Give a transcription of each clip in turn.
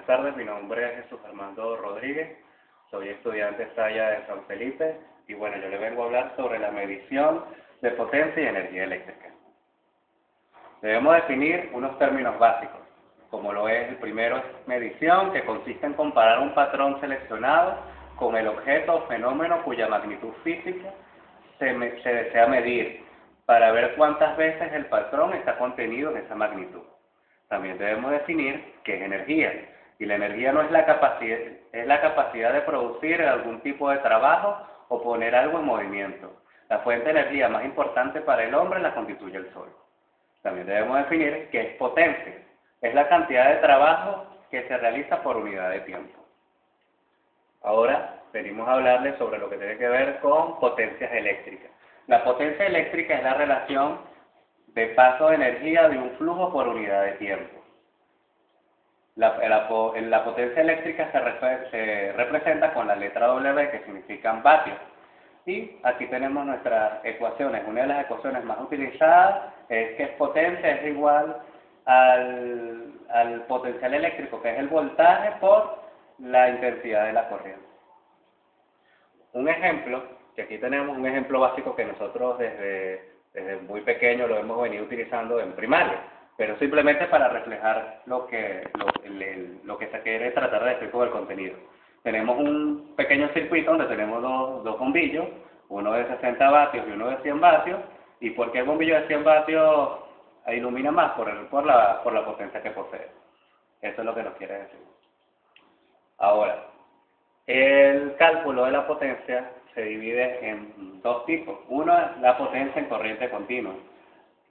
buenas tardes. Mi nombre es Jesús Armando Rodríguez, soy estudiante Saya de San Felipe y bueno, yo le vengo a hablar sobre la medición de potencia y energía eléctrica. Debemos definir unos términos básicos, como lo es el primero es medición, que consiste en comparar un patrón seleccionado con el objeto o fenómeno cuya magnitud física se desea medir, para ver cuántas veces el patrón está contenido en esa magnitud. También debemos definir qué es energía, y la energía no es la capacidad, es la capacidad de producir algún tipo de trabajo o poner algo en movimiento. La fuente de energía más importante para el hombre la constituye el sol. También debemos definir qué es potencia, es la cantidad de trabajo que se realiza por unidad de tiempo. Ahora venimos a hablarles sobre lo que tiene que ver con potencias eléctricas. La potencia eléctrica es la relación de paso de energía de un flujo por unidad de tiempo. La potencia eléctrica se representa con la letra W, que significan vatios. Y aquí tenemos nuestras ecuaciones. Una de las ecuaciones más utilizadas es que potencia es igual al potencial eléctrico, que es el voltaje por la intensidad de la corriente. Un ejemplo, que aquí tenemos un ejemplo básico que nosotros desde muy pequeño lo hemos venido utilizando en primaria, pero simplemente para reflejar lo que se quiere tratar de decir con el contenido. Tenemos un pequeño circuito donde tenemos dos bombillos, uno de 60 vatios y uno de 100 vatios, y ¿por qué el bombillo de 100 vatios ilumina más? Por la potencia que posee. Eso es lo que nos quiere decir. Ahora, el cálculo de la potencia se divide en dos tipos. Uno es la potencia en corriente continua.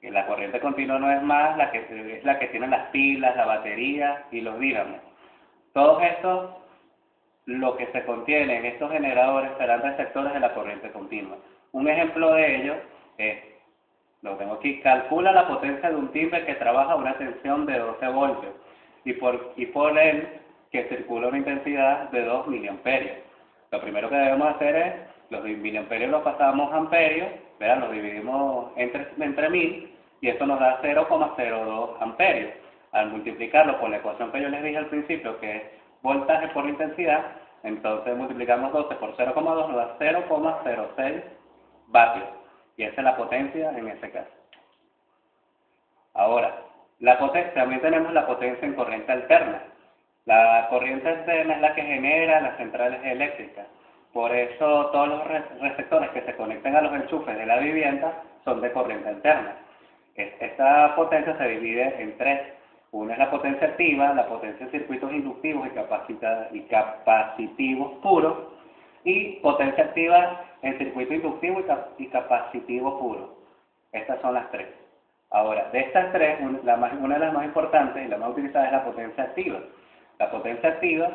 Y la corriente continua no es más es la que tienen las pilas, la batería y los dínamos. Todos estos, lo que se contiene en estos generadores serán receptores de la corriente continua. Un ejemplo de ello es, lo tengo aquí, calcula la potencia de un timbre que trabaja a una tensión de 12 voltios y por él que circula una intensidad de 2 miliamperios. Lo primero que debemos hacer es, los miliamperios los pasamos a amperios, ¿verdad? Los dividimos entre 1000 y esto nos da 0,02 amperios. Al multiplicarlo por la ecuación que yo les dije al principio, que es voltaje por intensidad, entonces multiplicamos 12 por 0,2 nos da 0,06 vatios. Y esa es la potencia en este caso. Ahora, también tenemos la potencia en corriente alterna. La corriente alterna es la que genera las centrales eléctricas. Por eso todos los receptores que se conectan a los enchufes de la vivienda son de corriente alterna. Esta potencia se divide en tres. Una es la potencia activa, la potencia en circuitos inductivos y capacitivos puros, y potencia activa en circuito inductivo y capacitivo puro. Estas son las tres. Ahora, de estas tres, una de las más importantes y la más utilizada es la potencia activa. La potencia activa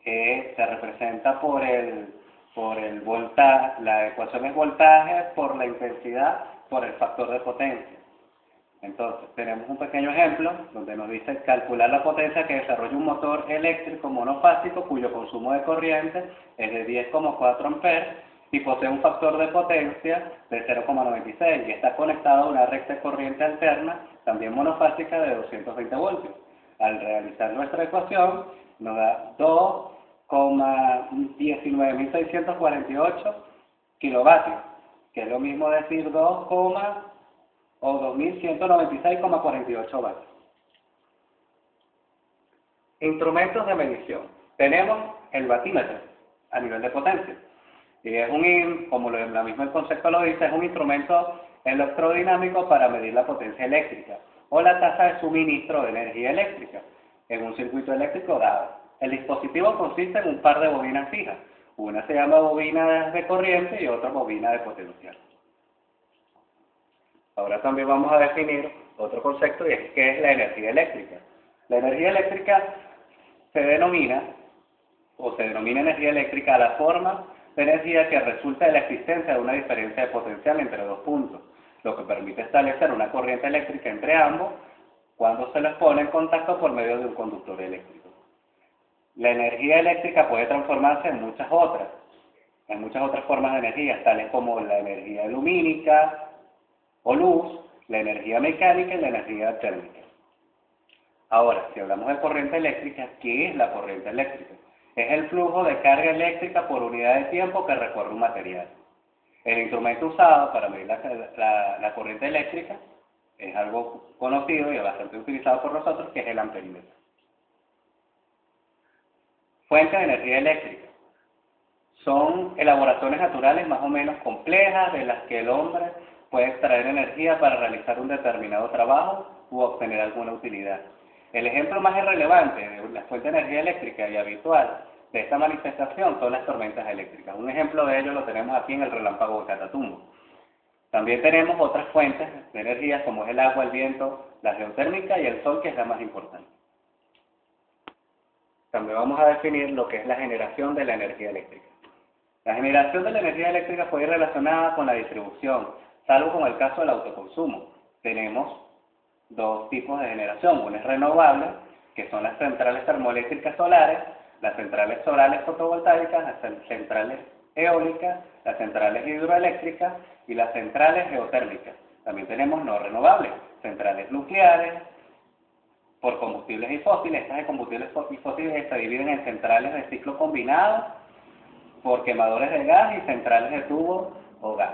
se representa por el voltaje, la ecuación es voltaje por la intensidad por el factor de potencia. Entonces, tenemos un pequeño ejemplo donde nos dice calcular la potencia que desarrolla un motor eléctrico monofásico cuyo consumo de corriente es de 10,4 amperes y posee un factor de potencia de 0,96 y está conectado a una recta de corriente alterna, también monofásica, de 220 voltios. Al realizar nuestra ecuación, nos da 2,19648 kilovatios, que es lo mismo decir 2196,48 vatios. Instrumentos de medición. Tenemos el batímetro a nivel de potencia. Y es como la misma el concepto lo dice, es un instrumento electrodinámico para medir la potencia eléctrica o la tasa de suministro de energía eléctrica en un circuito eléctrico dado. El dispositivo consiste en un par de bobinas fijas. Una se llama bobina de corriente y otra bobina de potencial. Ahora también vamos a definir otro concepto y es qué es la energía eléctrica. La energía eléctrica se denomina energía eléctrica a la forma de energía que resulta de la existencia de una diferencia de potencial entre dos puntos, lo que permite establecer una corriente eléctrica entre ambos cuando se les pone en contacto por medio de un conductor eléctrico. La energía eléctrica puede transformarse en muchas otras formas de energía, tales como la energía lumínica o luz, la energía mecánica y la energía térmica. Ahora, si hablamos de corriente eléctrica, ¿qué es la corriente eléctrica? Es el flujo de carga eléctrica por unidad de tiempo que recorre un material. El instrumento usado para medir la corriente eléctrica es algo conocido y bastante utilizado por nosotros, que es el amperímetro. Fuente de energía eléctrica. Son elaboraciones naturales más o menos complejas de las que el hombre puede extraer energía para realizar un determinado trabajo u obtener alguna utilidad. El ejemplo más irrelevante de la fuente de energía eléctrica y habitual de esta manifestación son las tormentas eléctricas. Un ejemplo de ello lo tenemos aquí en el relámpago de Catatumbo. También tenemos otras fuentes de energía como es el agua, el viento, la geotérmica y el sol, que es la más importante. También vamos a definir lo que es la generación de la energía eléctrica. La generación de la energía eléctrica puede ir relacionada con la distribución, salvo con el caso del autoconsumo. Tenemos dos tipos de generación. Una es renovable, que son las centrales termoeléctricas solares, las centrales solares fotovoltaicas, las centrales eólicas, las centrales hidroeléctricas y las centrales geotérmicas. También tenemos no renovables, centrales nucleares, por combustibles y fósiles. Estas de combustibles y fósiles se dividen en centrales de ciclo combinado, por quemadores de gas y centrales de tubo o gas.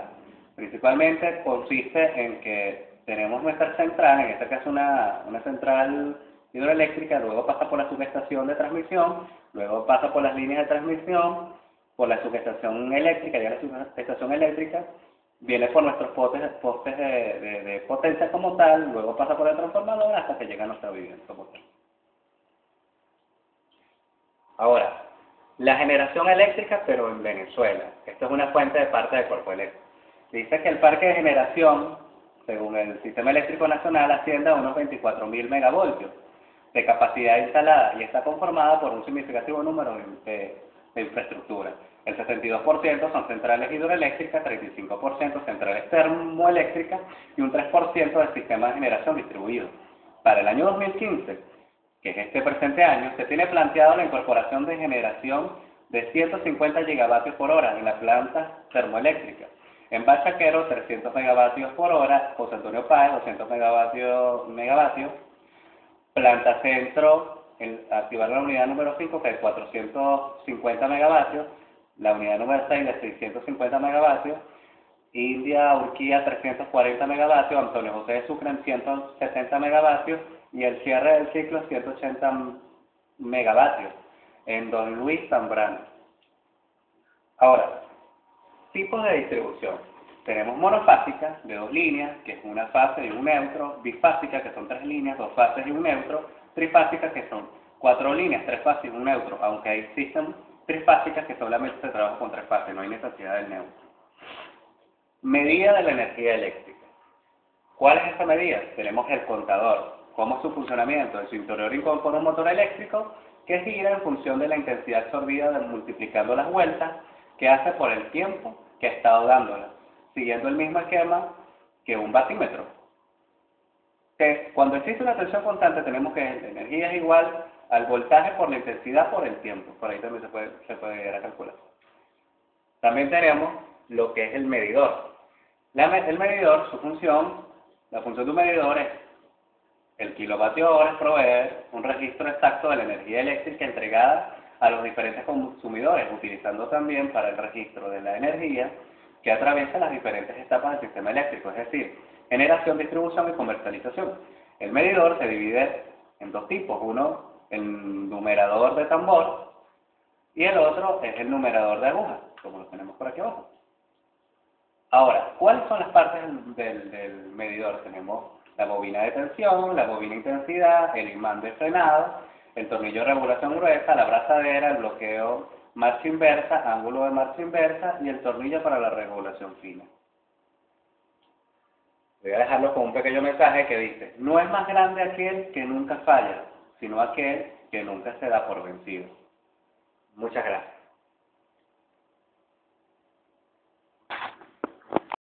Principalmente consiste en que tenemos nuestra central, en este caso una central hidroeléctrica, luego pasa por la subestación de transmisión, luego pasa por las líneas de transmisión, por la subestación eléctrica, ya la subestación eléctrica viene por nuestros postes de potencia como tal, luego pasa por el transformador hasta que llega a nuestra vivienda como tal. Ahora, la generación eléctrica, pero en Venezuela. Esto es una fuente de parte del cuerpo eléctrico. Dice que el parque de generación, según el Sistema Eléctrico Nacional, asciende a unos 24.000 megavoltios de capacidad instalada y está conformada por un significativo número de infraestructura. El 72% son centrales hidroeléctricas, 35% centrales termoeléctricas y un 3% del sistema de generación distribuido. Para el año 2015, que es este presente año, se tiene planteado la incorporación de generación de 150 gigavatios por hora en las plantas termoeléctricas. En Bachaquero, 300 megavatios por hora, José Antonio Páez, 200 megavatios. Planta Centro, activar la unidad número 5, que es 450 megavatios, la unidad número 6 de 650 megavatios, India, Urquía, 340 megavatios, Antonio José de Sucre, 170 megavatios, y el cierre del ciclo, 180 megavatios, en Don Luis Zambrano. Ahora, tipos de distribución. Tenemos monofásica, de 2 líneas, que es una fase y un neutro, bifásica, que son 3 líneas, 2 fases y un neutro, trifásica, que son 4 líneas, 3 fases y un neutro, aunque existen trifásicas que solamente se trabaja con 3 fases, no hay necesidad del neutro. Medida de la energía eléctrica. ¿Cuál es esta medida? Tenemos el contador. ¿Cómo es su funcionamiento? En su interior incorpora un motor eléctrico que gira en función de la intensidad absorbida multiplicando las vueltas que hace por el tiempo que ha estado dándola, siguiendo el mismo esquema que un batímetro. Cuando existe una tensión constante tenemos que la energía es igual al voltaje por la intensidad por el tiempo. Por ahí también se puede llegar a calcular. También tenemos lo que es el medidor. El medidor, la función de un medidor es el kilovatio hora, es proveer un registro exacto de la energía eléctrica entregada a los diferentes consumidores, utilizando también para el registro de la energía que atraviesa las diferentes etapas del sistema eléctrico, es decir, generación, distribución y comercialización. El medidor se divide en dos tipos, uno el numerador de tambor y el otro es el numerador de aguja, como lo tenemos por aquí abajo. Ahora, ¿cuáles son las partes del medidor? Tenemos la bobina de tensión, la bobina de intensidad, el imán de frenado, el tornillo de regulación gruesa, la abrazadera, el bloqueo marcha inversa, ángulo de marcha inversa y el tornillo para la regulación fina. Voy a dejarlo con un pequeño mensaje que dice: no es más grande aquel que nunca falla, sino aquel que nunca se da por vencido. Muchas gracias.